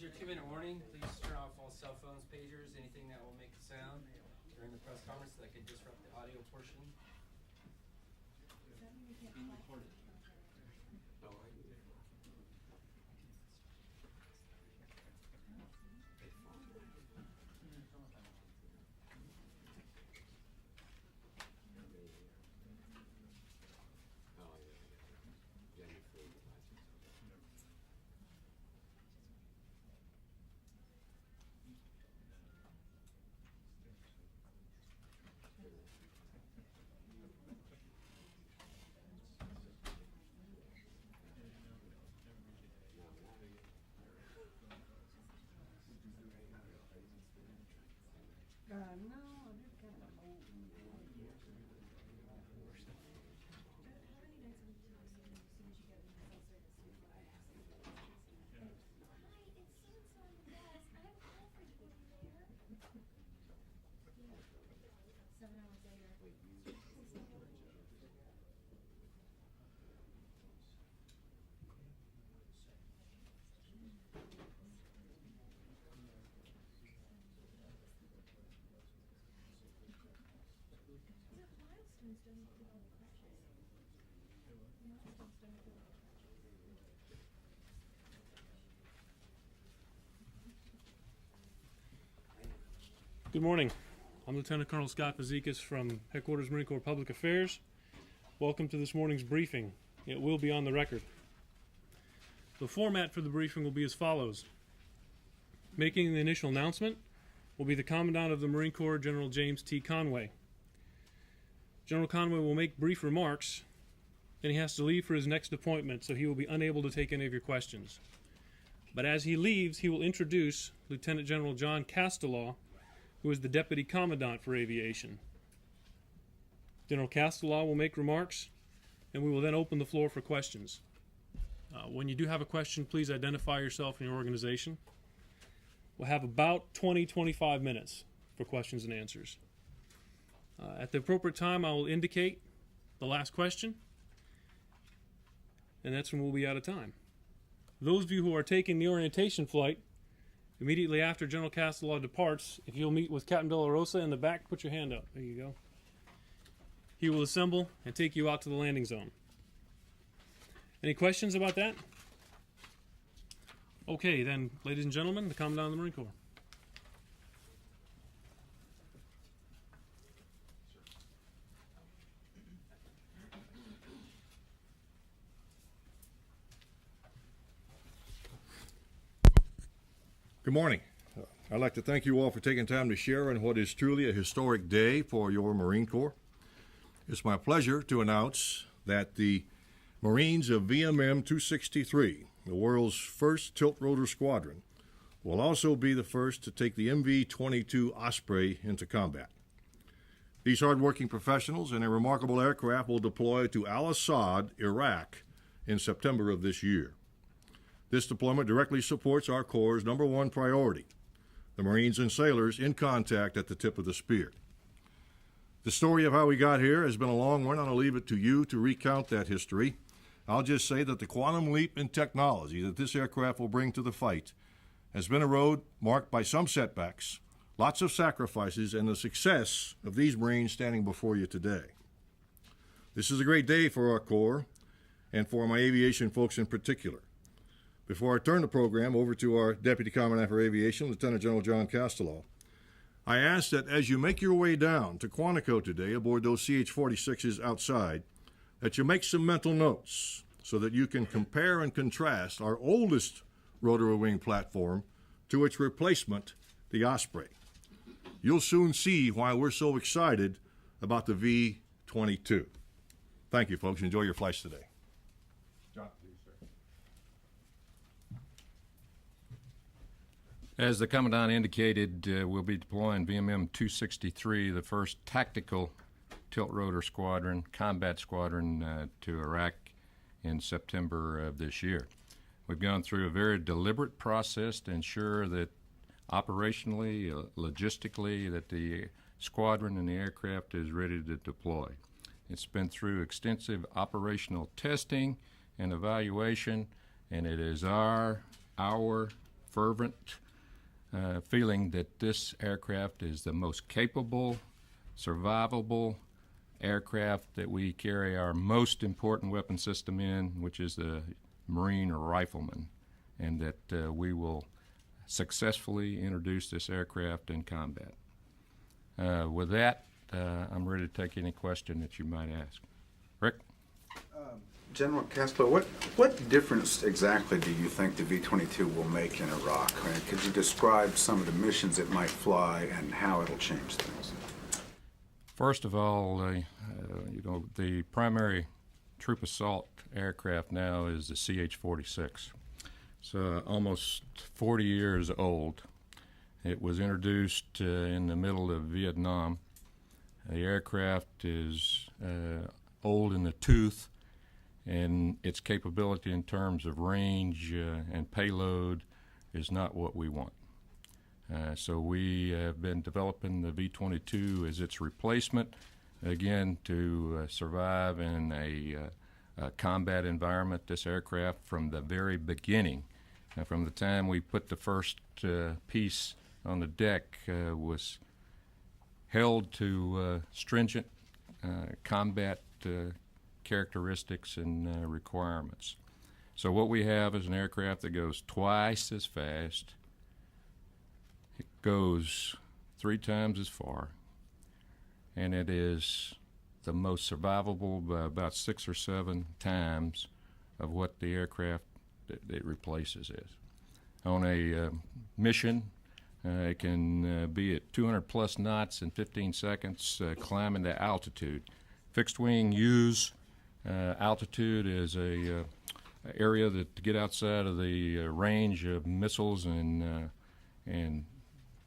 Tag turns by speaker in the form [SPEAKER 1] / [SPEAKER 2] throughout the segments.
[SPEAKER 1] your 2-minute warning. Please turn off all cell phones, pagers, anything that will make a sound during the press conference that could disrupt the audio portion. Being recorded.
[SPEAKER 2] Good morning. I'm Lieutenant Colonel Scott Fazekas from Headquarters Marine Corps Public Affairs. Welcome to this morning's briefing. It will be on the record. The format for the briefing will be as follows. Making the initial announcement will be the Commandant of the Marine Corps, General James T. Conway. General Conway will make brief remarks, and he has to leave for his next appointment, so he will be unable to take any of your questions. But as he leaves, he will introduce Lieutenant General John Castellaw, who is the Deputy Commandant for Aviation. General Castellaw will make remarks, and we will then open the floor for questions. When you do have a question, please identify yourself and your organization. We'll have about 20-25 minutes for questions and answers. At the appropriate time, I will indicate the last question, and that's when we'll be out of time. Those of you who are taking the orientation flight, immediately after General Castellaw departs, if you'll meet with Captain De La Rosa in the back, put your hand up. There you go. He will assemble and take you out to the landing zone. Any questions about that? Okay, then, ladies and gentlemen, the Commandant of the Marine Corps.
[SPEAKER 3] Good morning. I'd like to thank you all for taking time to share on what is truly a historic day for your Marine Corps. It's my pleasure to announce that the Marines of VMM 263, the world's first tilt-rotor squadron, will also be the first to take the MV-22 Osprey into combat. These hardworking professionals and a remarkable aircraft will deploy to Al-Assad, Iraq, in September of this year. This deployment directly supports our Corps' #1 priority, the Marines and sailors in contact at the tip of the spear. The story of how we got here has been a long one, and I'll leave it to you to recount that history. I'll just say that the quantum leap in technology that this aircraft will bring to the fight has been a road marked by some setbacks, lots of sacrifices, and the success of these Marines standing before you today. This is a great day for our Corps and for my aviation folks in particular. Before I turn the program over to our Deputy Commandant for Aviation, Lieutenant General John Castellaw, I ask that as you make your way down to Quantico today aboard those CH-46s outside, that you make some mental notes so that you can compare and contrast our oldest rotary wing platform to its replacement, the Osprey. You'll soon see why we're so excited about the V-22. Thank you, folks. Enjoy your flights today.
[SPEAKER 4] As the Commandant indicated, we'll be deploying VMM 263, the first tactical tilt-rotor squadron, combat squadron, to Iraq in September of this year. We've gone through a very deliberate process to ensure that operationally, logistically, that the squadron and the aircraft is ready to deploy. It's been through extensive operational testing and evaluation, and it is our fervent feeling that this aircraft is the most capable, survivable aircraft that we carry our most important weapon system in, which is the Marine or Rifleman, and that we will successfully introduce this aircraft in combat. With that, I'm ready to take any question that you might ask. Rick?
[SPEAKER 5] General Castellaw, what difference exactly do you think the V-22 will make in Iraq? Could you describe some of the missions it might fly and how it'll change things?
[SPEAKER 4] First of all, the primary troop assault aircraft now is the CH-46. It's almost 40 years old. It was introduced in the middle of Vietnam. The aircraft is old in the tooth, and its capability in terms of range and payload is not what we want. So we have been developing the V-22 as its replacement, again, to survive in a combat environment. This aircraft, from the very beginning, from the time we put the first piece on the deck, was held to stringent combat characteristics and requirements. So what we have is an aircraft that goes twice as fast, it goes 3 times as far, and it is the most survivable by about 6 or 7 times of what the aircraft that it replaces is. On a mission, it can be at 200 plus knots in 15 seconds, climbing to altitude. Fixed wing use altitude is a area that to get outside of the range of missiles and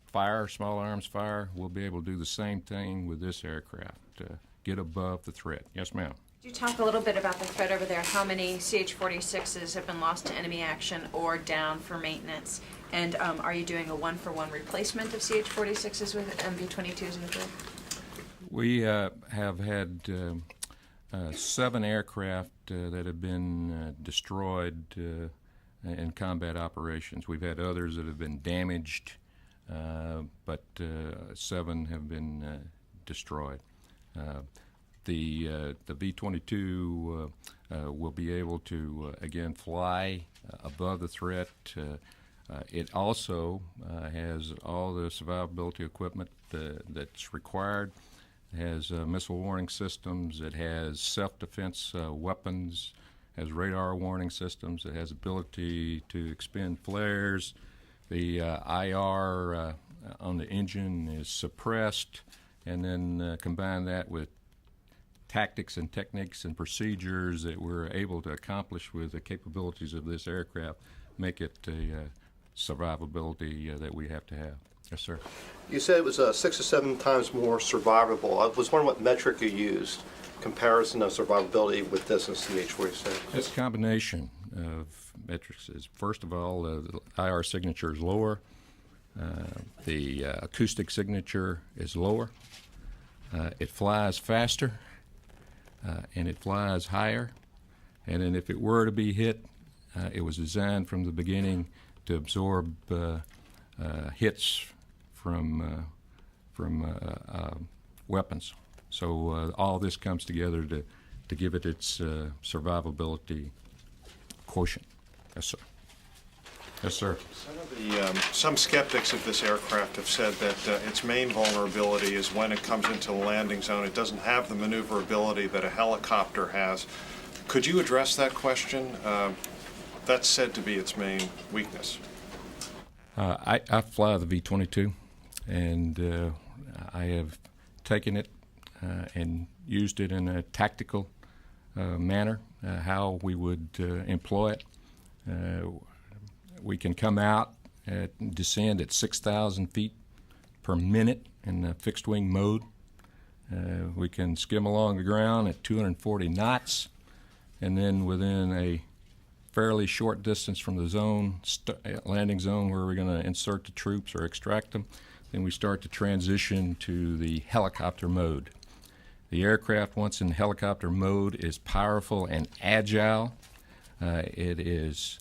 [SPEAKER 4] fire, small arms fire. We'll be able to do the same thing with this aircraft, get above the threat. Yes, ma'am.
[SPEAKER 6] Could you talk a little bit about the threat over there? How many CH-46s have been lost to enemy action or down for maintenance? And are you doing a one-for-one replacement of CH-46s with MV-22s in the field?
[SPEAKER 4] We have had 7 aircraft that have been destroyed in combat operations. We've had others that have been damaged, but 7 have been destroyed. The V-22 will be able to, again, fly above the threat. It also has all the survivability equipment that's required. It has missile warning systems. It has self-defense weapons. It has radar warning systems. It has ability to expend flares. The IR on the engine is suppressed, and then combine that with tactics and techniques and procedures that we're able to accomplish with the capabilities of this aircraft, make it a survivability that we have to have. Yes, sir.
[SPEAKER 7] You said it was 6 or 7 times more survivable. I was wondering what metric you used, comparison of survivability with this and CH-46.
[SPEAKER 4] It's a combination of metrics. First of all, the IR signature is lower. The acoustic signature is lower. It flies faster, and it flies higher. And then if it were to be hit, it was designed from the beginning to absorb hits from weapons. So all this comes together to give it its survivability quotient. Yes, sir. Yes, sir.
[SPEAKER 8] Some skeptics of this aircraft have said that its main vulnerability is when it comes into the landing zone. It doesn't have the maneuverability that a helicopter has. Could you address that question? That's said to be its main weakness.
[SPEAKER 4] I fly the V-22, and I have taken it and used it in a tactical manner, how we would employ it. We can come out and descend at 6,000 feet per minute in the fixed wing mode. We can skim along the ground at 240 knots, and then within a fairly short distance from the zone, landing zone where we're going to insert the troops or extract them, then we start to transition to the helicopter mode. The aircraft, once in helicopter mode, is powerful and agile. It is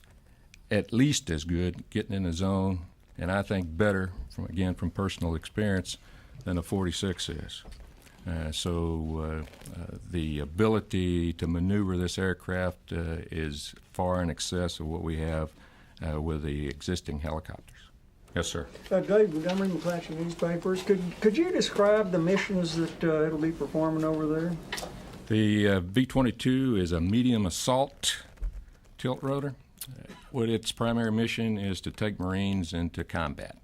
[SPEAKER 4] at least as good getting in the zone, and I think better, from personal experience, than a 46 is. The ability to maneuver this aircraft is far in excess of what we have with the existing helicopters. Yes, sir.
[SPEAKER 9] Dave Montgomery, McClatchy Newspapers. Could you describe the missions that it'll be performing over there?
[SPEAKER 4] The V-22 is a medium assault tilt rotor. What its primary mission is to take Marines into combat.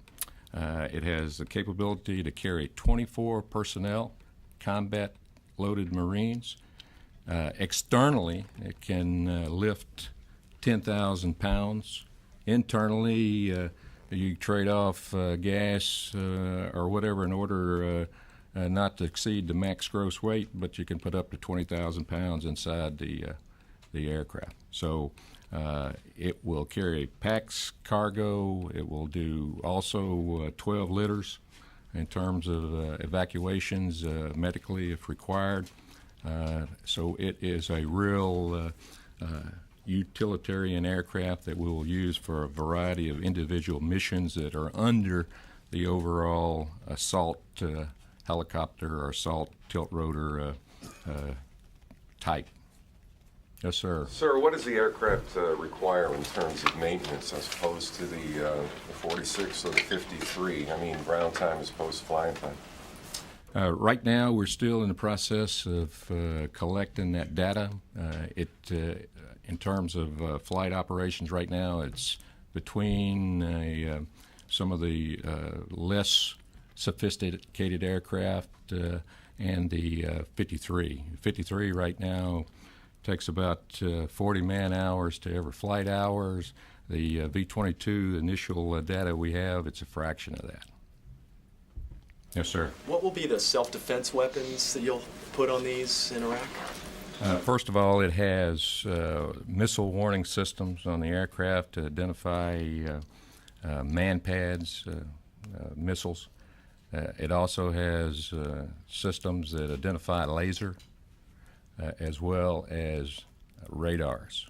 [SPEAKER 4] It has the capability to carry 24 personnel, combat-loaded Marines. Externally, it can lift 10,000 pounds. Internally, you trade off gas or whatever in order not to exceed the max gross weight, but you can put up to 20,000 pounds inside the aircraft. So it will carry packs, cargo. It will do also 12 litters in terms of evacuations medically if required. So it is a real utilitarian aircraft that we will use for a variety of individual missions that are under the overall assault helicopter or assault tilt rotor type. Yes, sir.
[SPEAKER 10] Sir, what does the aircraft require in terms of maintenance as opposed to the 46 or the 53? I mean, ground time as opposed to flying time.
[SPEAKER 4] Right now, we're still in the process of collecting that data. In terms of flight operations right now, it's between some of the less sophisticated aircraft and the 53. 53 right now takes about 40 man-hours to every flight hours. The V-22 initial data we have, it's a fraction of that. Yes, sir.
[SPEAKER 11] What will be the self-defense weapons that you'll put on these in Iraq?
[SPEAKER 4] First of all, it has missile warning systems on the aircraft to identify man pads, missiles. It also has systems that identify laser as well as radars.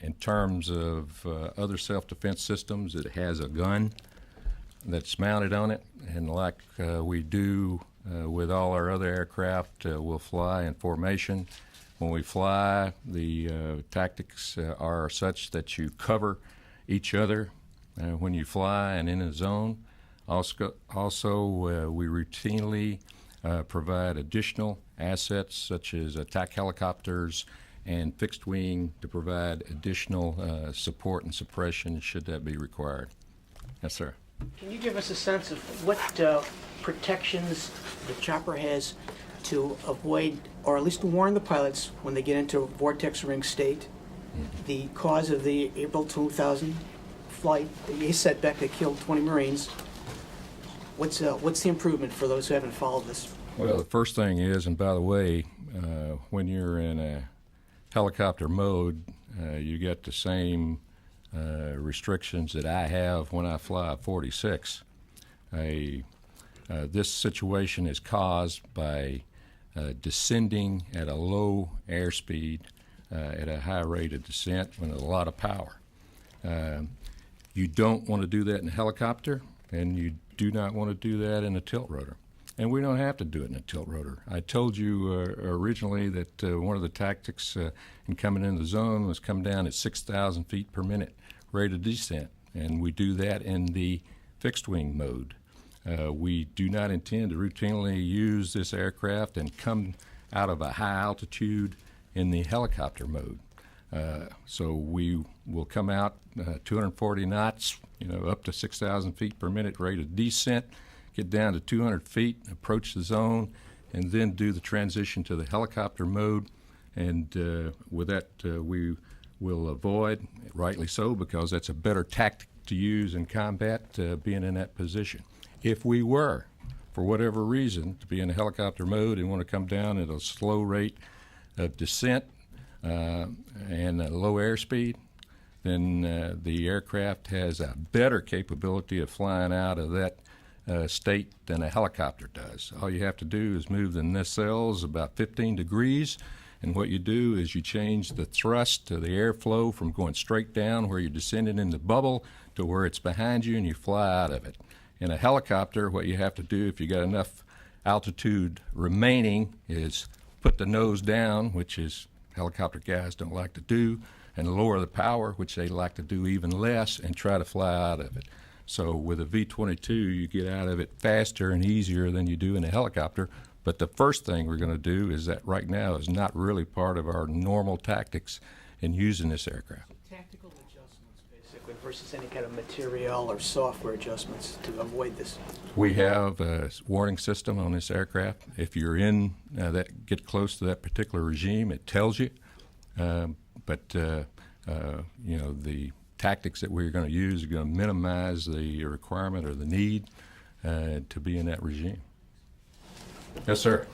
[SPEAKER 4] In terms of other self-defense systems, it has a gun that's mounted on it, and like we do with all our other aircraft, we'll fly in formation. When we fly, the tactics are such that you cover each other when you fly and in a zone. Also, we routinely provide additional assets such as attack helicopters and fixed wing to provide additional support and suppression should that be required. Yes, sir.
[SPEAKER 12] Can you give us a sense of what protections the chopper has to avoid, or at least to warn the pilots when they get into a vortex ring state, the cause of the April 2000 flight, the setback that killed 20 Marines? What's the improvement for those who haven't followed this?
[SPEAKER 4] Well, the first thing is, and by the way, when you're in a helicopter mode, you get the same restrictions that I have when I fly a 46. This situation is caused by descending at a low airspeed at a high rate of descent with a lot of power. You don't want to do that in a helicopter, and you do not want to do that in a tilt rotor. And we don't have to do it in a tilt rotor. I told you originally that one of the tactics in coming into the zone was come down at 6,000 feet per minute rate of descent, and we do that in the fixed wing mode. We do not intend to routinely use this aircraft and come out of a high altitude in the helicopter mode. So we will come out 240 knots, up to 6,000 feet per minute rate of descent, get down to 200 feet, approach the zone, and then do the transition to the helicopter mode. And with that, we will avoid, rightly so, because that's a better tactic to use in combat, being in that position. If we were, for whatever reason, to be in a helicopter mode and want to come down at a slow rate of descent and a low airspeed, then the aircraft has a better capability of flying out of that state than a helicopter does. All you have to do is move the nacelles about 15 degrees, And what you do is you change the thrust to the airflow from going straight down where you're descending in the bubble to where it's behind you and you fly out of it. In a helicopter, what you have to do if you got enough altitude remaining is put the nose down, which is helicopter guys don't like to do, and lower the power, which they like to do even less, and try to fly out of it. So with a V-22, you get out of it faster and easier than you do in a helicopter. But the first thing we're going to do is that right now is not really part of our normal tactics in using this aircraft.
[SPEAKER 12] Tactical adjustments, basically, versus any kind of material or software adjustments to avoid this.
[SPEAKER 4] We have a warning system on this aircraft. If you're in get close to that particular regime, it tells you. The tactics that we're going to use are going to minimize the requirement or the need to be in that regime. Yes, sir.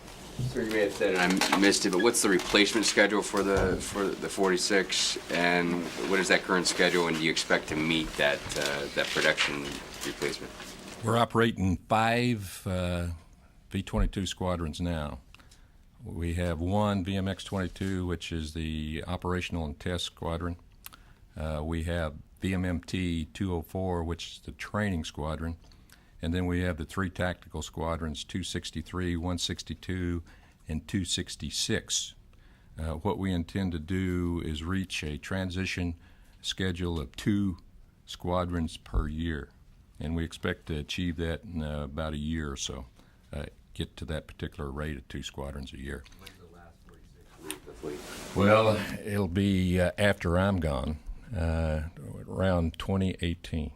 [SPEAKER 13] Sir, you may have said it, I missed it, but what's the replacement schedule for the 46, and what is that current schedule, and do you expect to meet that production replacement?
[SPEAKER 4] We're operating 5 V-22 squadrons now. We have one VMX-22, which is the operational and test squadron. We have VMMT-204, which is the training squadron. And then we have the 3 tactical squadrons, 263, 162, and 266. What we intend to do is reach a transition schedule of 2 squadrons per year. And we expect to achieve that in about a year or so, get to that particular rate of 2 squadrons a year.
[SPEAKER 13] When's the last 46 leave the fleet?
[SPEAKER 4] Well, it'll be after I'm gone, around 2018.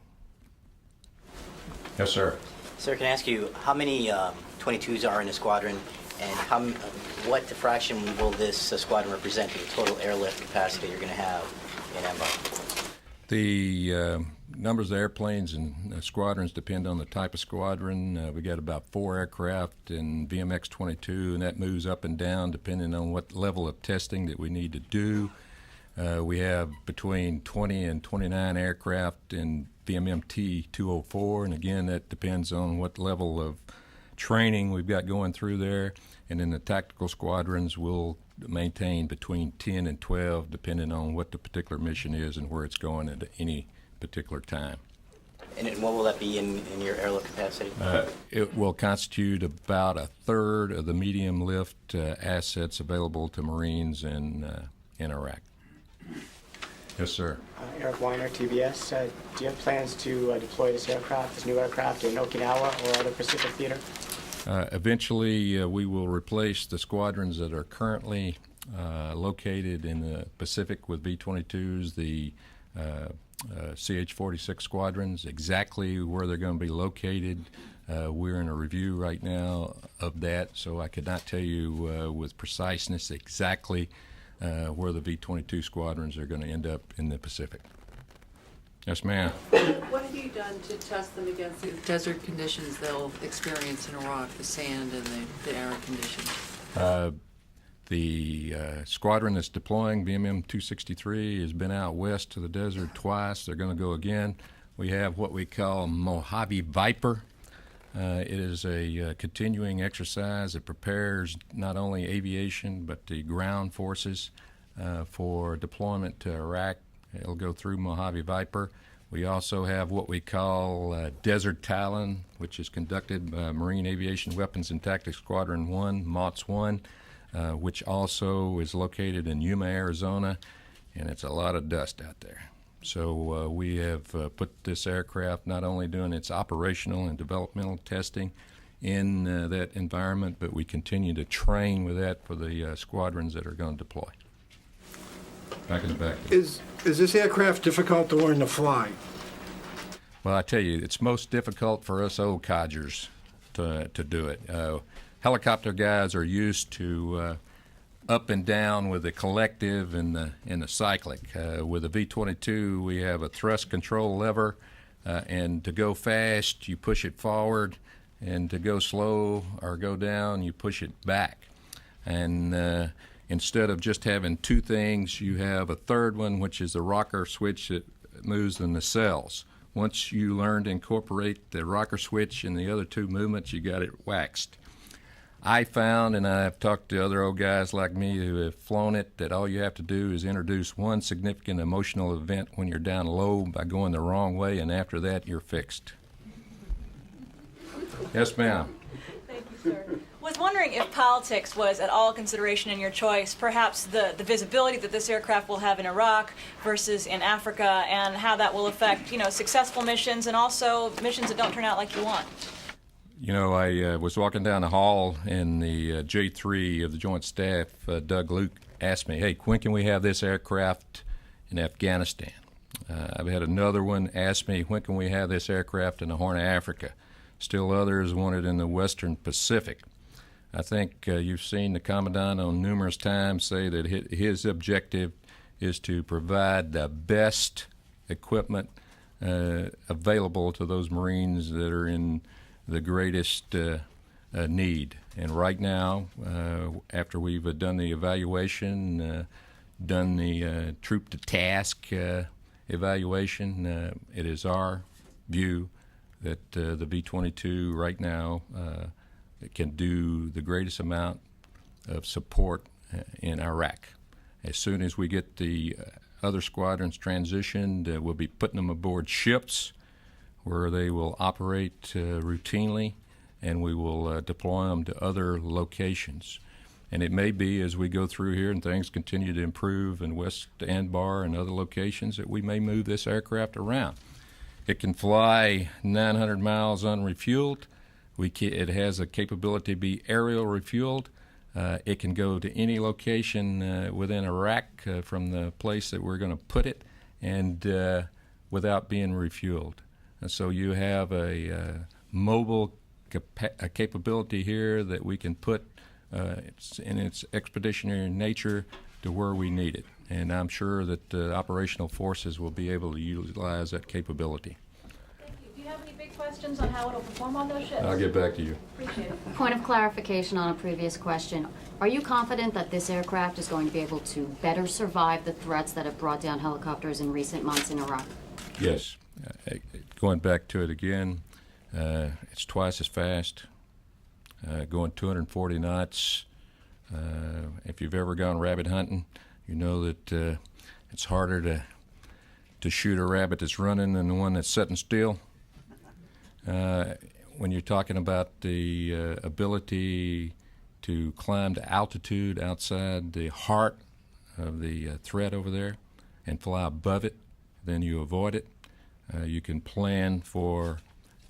[SPEAKER 4] Yes, sir.
[SPEAKER 14] Sir, can I ask you how many 22s are in the squadron, and what fraction will this squadron represent of the total airlift capacity you're going to have in MV?
[SPEAKER 4] The numbers of airplanes and squadrons depend on the type of squadron. We got about 4 aircraft in VMX-22, and that moves up and down depending on what level of testing that we need to do. We have between 20 and 29 aircraft in VMMT-204, and again, that depends on what level of training we've got going through there. And in the tactical squadrons, we'll maintain between 10 and 12, depending on what the particular mission is and where it's going at any particular time.
[SPEAKER 14] And what will that be in your airlift capacity?
[SPEAKER 4] It will constitute about 1/3 of the medium lift assets available to Marines in Iraq. Yes, sir.
[SPEAKER 15] Eric Weiner, TBS. Do you have plans to deploy this new aircraft in Okinawa or other Pacific theater?
[SPEAKER 4] Eventually, we will replace the squadrons that are currently located in the Pacific with V-22s, the CH-46 squadrons. Exactly where they're going to be located, we're in a review right now of that, so I could not tell you with preciseness exactly where the V-22 squadrons are going to end up in the Pacific. Yes, ma'am.
[SPEAKER 16] What have you done to test them against the desert conditions they'll experience in Iraq, the sand and the arid conditions?
[SPEAKER 4] The squadron that's deploying, VMM-263, has been out west to the desert twice. They're going to go again. We have what we call Mojave Viper. It is a continuing exercise that prepares not only aviation but the ground forces for deployment to Iraq. It'll go through Mojave Viper. We also have what we call Desert Talon, which is conducted by Marine Aviation Weapons and Tactics Squadron 1, MOTS 1, which also is located in Yuma, Arizona, and it's a lot of dust out there. So we have put this aircraft not only doing its operational and developmental testing in that environment, but we continue to train with that for the squadrons that are going to deploy. Back in the back.
[SPEAKER 9] Is this aircraft difficult to learn to fly?
[SPEAKER 4] Well, I tell you, it's most difficult for us old codgers to do it. Helicopter guys are used to up and down with the collective and the cyclic. With the V-22, we have a thrust control lever, and to go fast, you push it forward, and to go slow or go down, you push it back. And instead of just having 2 things, you have a third one, which is the rocker switch that moves the nacelles. Once you learn to incorporate the rocker switch and the other 2 movements, you got it waxed. I found, and I've talked to other old guys like me who have flown it, that all you have to do is introduce one significant emotional event when you're down low by going the wrong way, and after that, you're fixed. Yes, ma'am.
[SPEAKER 17] Thank you, sir. Was wondering if politics was at all a consideration in your choice, perhaps the visibility that this aircraft will have in Iraq versus in Africa, and how that will affect, successful missions and also missions that don't turn out like you want.
[SPEAKER 4] You know, I was walking down the hall, and the J3 of the Joint Staff, Doug Luke, asked me, hey, when can we have this aircraft in Afghanistan? I've had another one ask me, when can we have this aircraft in the Horn of Africa? Still others want it in the Western Pacific. I think you've seen the Commandant on numerous times say that his objective is to provide the best equipment available to those Marines that are in the greatest need. And right now, after we've done the evaluation, done the troop to task evaluation, it is our view that the V-22 right now can do the greatest amount of support in Iraq. As soon as we get the other squadrons transitioned, we'll be putting them aboard ships where they will operate routinely, and we will deploy them to other locations. And it may be, as we go through here and things continue to improve in West Anbar and other locations, that we may move this aircraft around. It can fly 900 miles unrefueled. It has a capability to be aerial refueled. It can go to any location within Iraq from the place that we're going to put it, and without being refueled. And so you have a mobile capability here that we can put in its expeditionary nature to where we need it. And I'm sure that operational forces will be able to utilize that capability.
[SPEAKER 17] Thank you. Do you have any big questions on how it'll perform on those ships?
[SPEAKER 4] I'll get back to you.
[SPEAKER 17] Appreciate it.
[SPEAKER 18] Point of clarification on a previous question. Are you confident that this aircraft is going to be able to better survive the threats that have brought down helicopters in recent months in Iraq?
[SPEAKER 4] Yes. Going back to it again, it's twice as fast, going 240 knots. If you've ever gone rabbit hunting, you know that it's harder to shoot a rabbit that's running than the one that's sitting still. When you're talking about the ability to climb to altitude outside the heart of the threat over there and fly above it, then you avoid it. You can plan for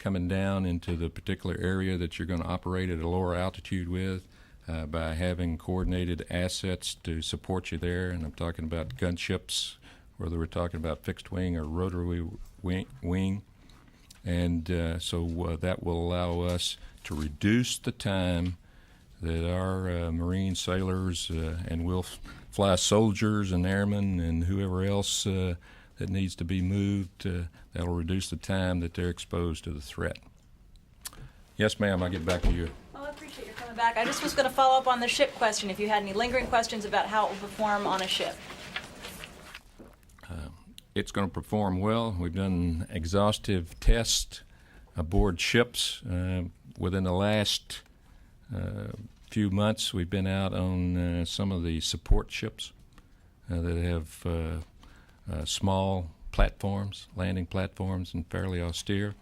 [SPEAKER 4] coming down into the particular area that you're going to operate at a lower altitude with by having coordinated assets to support you there. And I'm talking about gunships, whether we're talking about fixed wing or rotary wing. And so that will allow us to reduce the time that our Marine sailors and we'll fly soldiers and airmen and whoever else that needs to be moved, that'll reduce the time that they're exposed to the threat. Yes, ma'am, I'll get back to you.
[SPEAKER 17] Well, I appreciate your coming back. I just was going to follow up on the ship question, if you had any lingering questions about how it will perform on a ship.
[SPEAKER 4] It's going to perform well. We've done exhaustive tests aboard ships. Within the last few months, we've been out on some of the support ships that have small platforms, landing platforms, and fairly austere.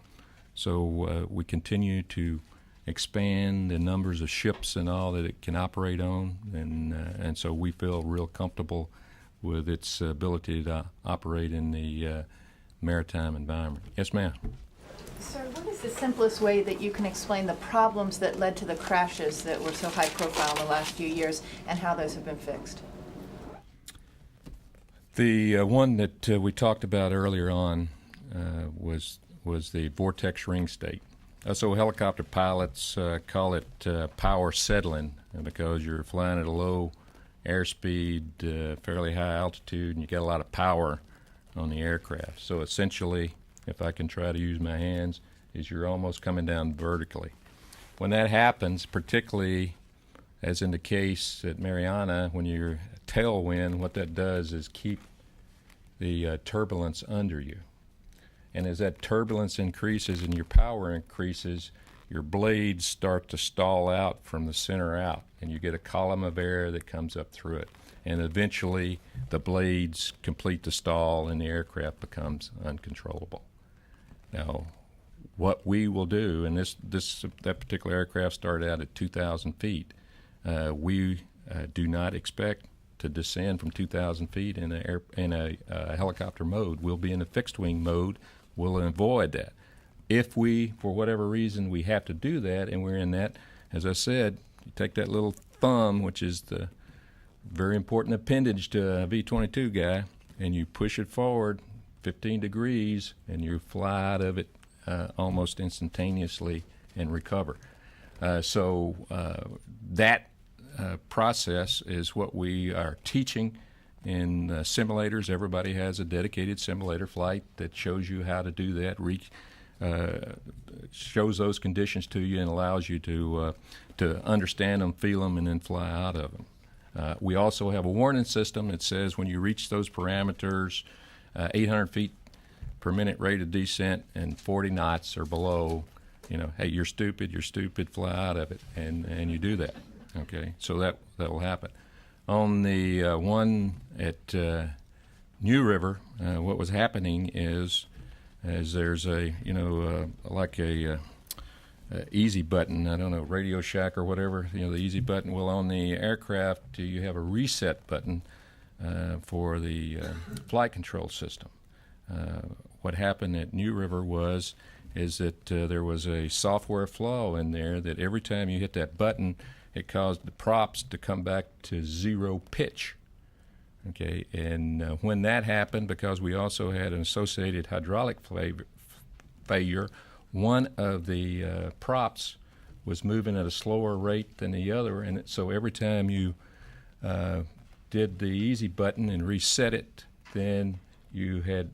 [SPEAKER 4] So we continue to expand the numbers of ships and all that it can operate on, and so we feel real comfortable with its ability to operate in the maritime environment. Yes, ma'am.
[SPEAKER 19] Sir, what is the simplest way that you can explain the problems that led to the crashes that were so high profile in the last few years and how those have been fixed?
[SPEAKER 4] The one that we talked about earlier on was the vortex ring state. So helicopter pilots call it power settling because you're flying at a low airspeed, fairly high altitude, and you got a lot of power on the aircraft. So essentially, if I can try to use my hands, is you're almost coming down vertically. When that happens, particularly as in the case at Mariana, when you're tailwind, what that does is keep the turbulence under you. And as that turbulence increases and your power increases, your blades start to stall out from the center out, and you get a column of air that comes up through it. And eventually the blades complete the stall and the aircraft becomes uncontrollable. Now, what we will do, and that particular aircraft started out at 2,000 feet, we do not expect to descend from 2,000 feet in a helicopter mode. We'll be in a fixed wing mode. We'll avoid that. If we, for whatever reason, we have to do that, and we're in that, as I said, you take that little thumb, which is the very important appendage to a V-22 guy, and you push it forward 15 degrees, and you fly out of it almost instantaneously and recover. So that process is what we are teaching in simulators. Everybody has a dedicated simulator flight that shows you how to do that, shows those conditions to you and allows you to understand them, feel them, and then fly out of them. We also have a warning system that says when you reach those parameters, 800 feet per minute rate of descent and 40 knots or below, hey, you're stupid, fly out of it, and you do that. Okay, so that will happen. On the one at New River, what was happening is there's a like a easy button, I don't know, Radio Shack or whatever, the easy button. Well, on the aircraft, you have a reset button for the flight control system. What happened at New River is that there was a software flaw in there that every time you hit that button, it caused the props to come back to zero pitch. Okay, and when that happened, because we also had an associated hydraulic failure, one of the props was moving at a slower rate than the other, and so every time you did the easy button and reset it, then you had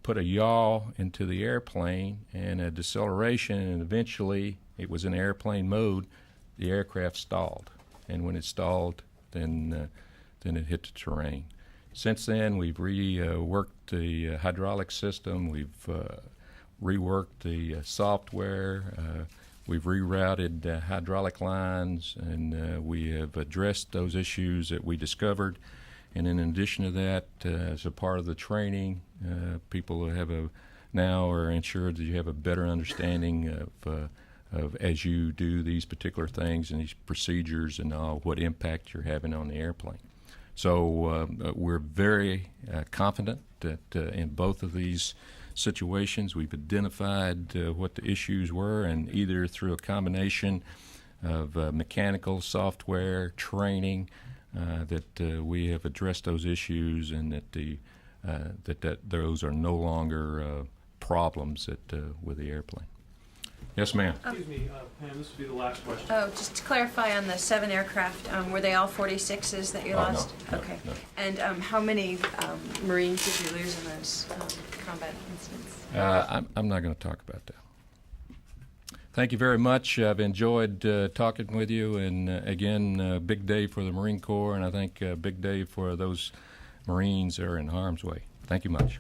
[SPEAKER 4] put a yaw into the airplane and a deceleration, and eventually it was in airplane mode. The aircraft stalled, and when it stalled, then it hit the terrain. Since then, we've reworked the hydraulic system. We've reworked the software. We've rerouted hydraulic lines, and we have addressed those issues that we discovered. And in addition to that, as a part of the training, people who now are ensured that you have a better understanding of as you do these particular things and these procedures and all, what impact you're having on the airplane. So we're very confident that in both of these situations we've identified what the issues were, and either through a combination of mechanical, software, training, that we have addressed those issues, and that those are no longer problems with the airplane. Yes, ma'am.
[SPEAKER 2] Excuse me, Pam, this will be the last question.
[SPEAKER 6] Oh, just to clarify on the 7 aircraft, were they all 46s that you lost?
[SPEAKER 4] No,
[SPEAKER 6] okay.
[SPEAKER 4] no.
[SPEAKER 6] And how many Marines did you lose in those combat incidents?
[SPEAKER 4] I'm not going to talk about that. Thank you very much. I've enjoyed talking with you, and again, a big day for the Marine Corps, and I think a big day for those Marines that are in harm's way. Thank you much.